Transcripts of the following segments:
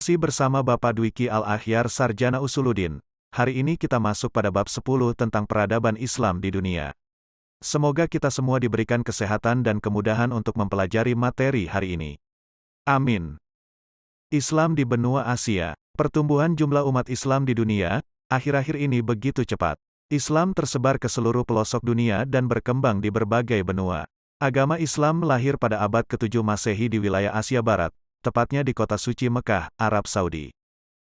Masih bersama Bapak Dwiki Al-Akhyar Sarjana Usuluddin. Hari ini kita masuk pada bab 10 tentang peradaban Islam di dunia. Semoga kita semua diberikan kesehatan dan kemudahan untuk mempelajari materi hari ini. Amin. Islam di benua Asia. Pertumbuhan jumlah umat Islam di dunia, akhir-akhir ini begitu cepat. Islam tersebar ke seluruh pelosok dunia dan berkembang di berbagai benua. Agama Islam lahir pada abad ke-7 Masehi di wilayah Asia Barat, tepatnya di kota suci Mekah, Arab Saudi.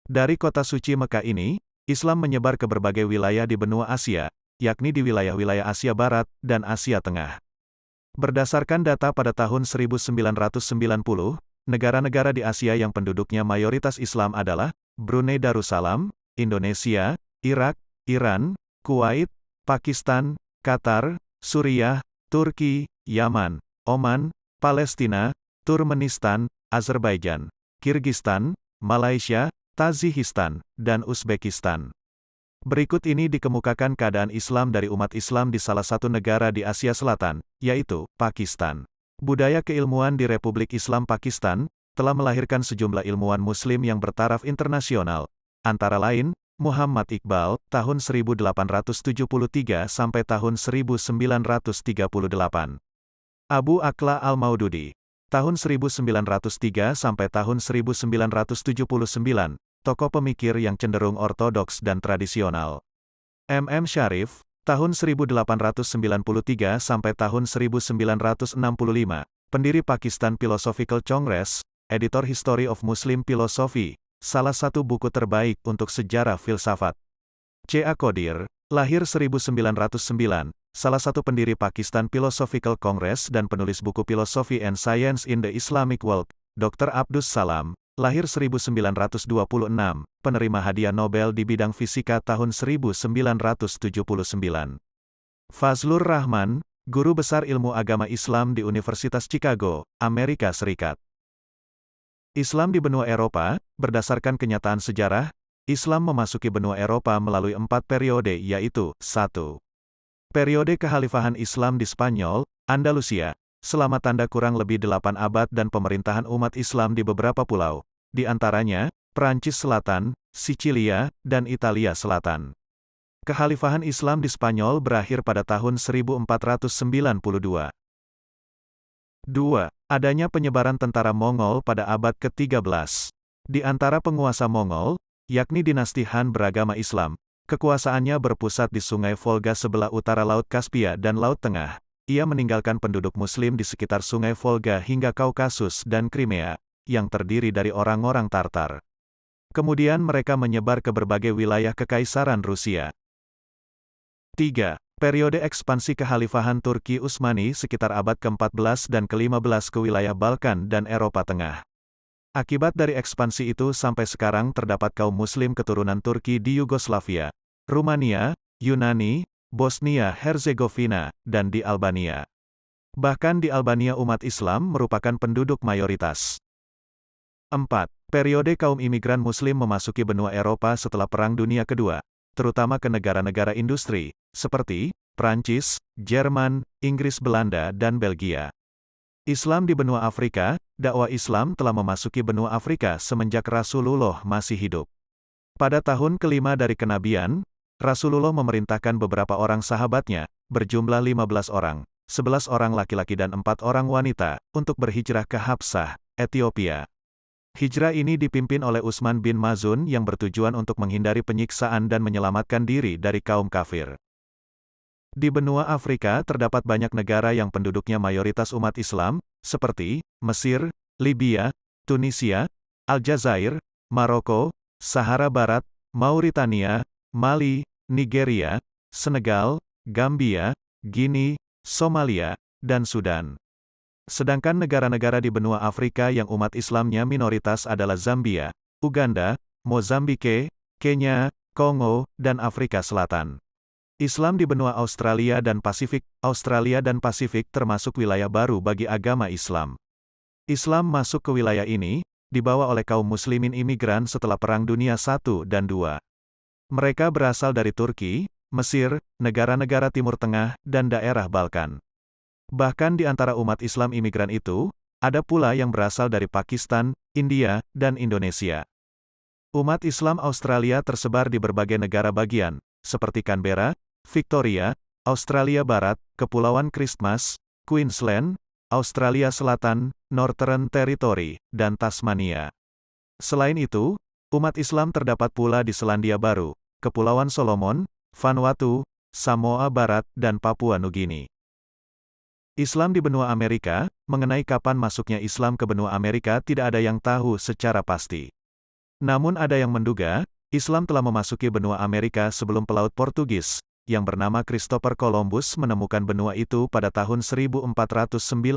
Dari kota suci Mekah ini, Islam menyebar ke berbagai wilayah di benua Asia, yakni di wilayah-wilayah Asia Barat dan Asia Tengah. Berdasarkan data pada tahun 1990, negara-negara di Asia yang penduduknya mayoritas Islam adalah Brunei Darussalam, Indonesia, Irak, Iran, Kuwait, Pakistan, Qatar, Suriah, Turki, Yaman, Oman, Palestina, Turkmenistan, Azerbaijan, Kirgistan, Malaysia, Tajikistan, dan Uzbekistan. Berikut ini dikemukakan keadaan Islam dari umat Islam di salah satu negara di Asia Selatan, yaitu Pakistan. Budaya keilmuan di Republik Islam Pakistan telah melahirkan sejumlah ilmuwan Muslim yang bertaraf internasional, antara lain Muhammad Iqbal, tahun 1873 sampai tahun 1938. Abu Aqla Al-Maududi, tahun 1903 sampai tahun 1979, tokoh pemikir yang cenderung ortodoks dan tradisional. M.M. Sharif, tahun 1893 sampai tahun 1965, pendiri Pakistan Philosophical Congress, editor History of Muslim Philosophy, salah satu buku terbaik untuk sejarah filsafat. C.A. Qadir, lahir 1909, salah satu pendiri Pakistan Philosophical Congress dan penulis buku Philosophy and Science in the Islamic World. Dr. Abdus Salam, lahir 1926, penerima hadiah Nobel di bidang fisika tahun 1979. Fazlur Rahman, guru besar ilmu agama Islam di Universitas Chicago, Amerika Serikat. Islam di benua Eropa, berdasarkan kenyataan sejarah, Islam memasuki benua Eropa melalui 4 periode yaitu, 1. Periode Kekhalifahan Islam di Spanyol, Andalusia, selama tanda kurang lebih 8 abad dan pemerintahan umat Islam di beberapa pulau, di antaranya, Perancis Selatan, Sicilia, dan Italia Selatan. Kekhalifahan Islam di Spanyol berakhir pada tahun 1492. 2. Adanya penyebaran tentara Mongol pada abad ke-13. Di antara penguasa Mongol, yakni dinasti Han beragama Islam, kekuasaannya berpusat di Sungai Volga sebelah utara Laut Kaspia dan Laut Tengah. Ia meninggalkan penduduk Muslim di sekitar Sungai Volga hingga Kaukasus dan Crimea, yang terdiri dari orang-orang Tartar. Kemudian mereka menyebar ke berbagai wilayah Kekaisaran Rusia. 3. Periode ekspansi Kekhalifahan Turki Utsmani sekitar abad ke-14 dan ke-15 ke wilayah Balkan dan Eropa Tengah. Akibat dari ekspansi itu sampai sekarang terdapat kaum Muslim keturunan Turki di Yugoslavia, Rumania, Yunani, Bosnia-Herzegovina, dan di Albania. Bahkan di Albania umat Islam merupakan penduduk mayoritas. 4. Periode kaum imigran Muslim memasuki benua Eropa setelah Perang Dunia Kedua, terutama ke negara-negara industri, seperti Prancis, Jerman, Inggris, Belanda, dan Belgia. Islam di benua Afrika, dakwah Islam telah memasuki benua Afrika semenjak Rasulullah masih hidup. Pada tahun kelima dari kenabian, Rasulullah memerintahkan beberapa orang sahabatnya, berjumlah 15 orang, 11 orang laki-laki dan 4 orang wanita, untuk berhijrah ke Habsah, Ethiopia. Hijrah ini dipimpin oleh Utsman bin Mazun yang bertujuan untuk menghindari penyiksaan dan menyelamatkan diri dari kaum kafir. Di benua Afrika terdapat banyak negara yang penduduknya mayoritas umat Islam, seperti Mesir, Libya, Tunisia, Aljazair, Maroko, Sahara Barat, Mauritania, Mali, Nigeria, Senegal, Gambia, Guinea, Somalia, dan Sudan. Sedangkan negara-negara di benua Afrika yang umat Islamnya minoritas adalah Zambia, Uganda, Mozambike, Kenya, Kongo, dan Afrika Selatan. Islam di benua Australia dan Pasifik termasuk wilayah baru bagi agama Islam. Islam masuk ke wilayah ini, dibawa oleh kaum muslimin imigran setelah Perang Dunia I dan II. Mereka berasal dari Turki, Mesir, negara-negara Timur Tengah, dan daerah Balkan. Bahkan di antara umat Islam imigran itu, ada pula yang berasal dari Pakistan, India, dan Indonesia. Umat Islam Australia tersebar di berbagai negara bagian, seperti Canberra, Victoria, Australia Barat, Kepulauan Christmas, Queensland, Australia Selatan, Northern Territory, dan Tasmania. Selain itu, umat Islam terdapat pula di Selandia Baru, Kepulauan Solomon, Vanuatu, Samoa Barat, dan Papua Nugini. Islam di benua Amerika, mengenai kapan masuknya Islam ke benua Amerika tidak ada yang tahu secara pasti. Namun ada yang menduga, Islam telah memasuki benua Amerika sebelum pelaut Portugis, yang bernama Christopher Columbus menemukan benua itu pada tahun 1492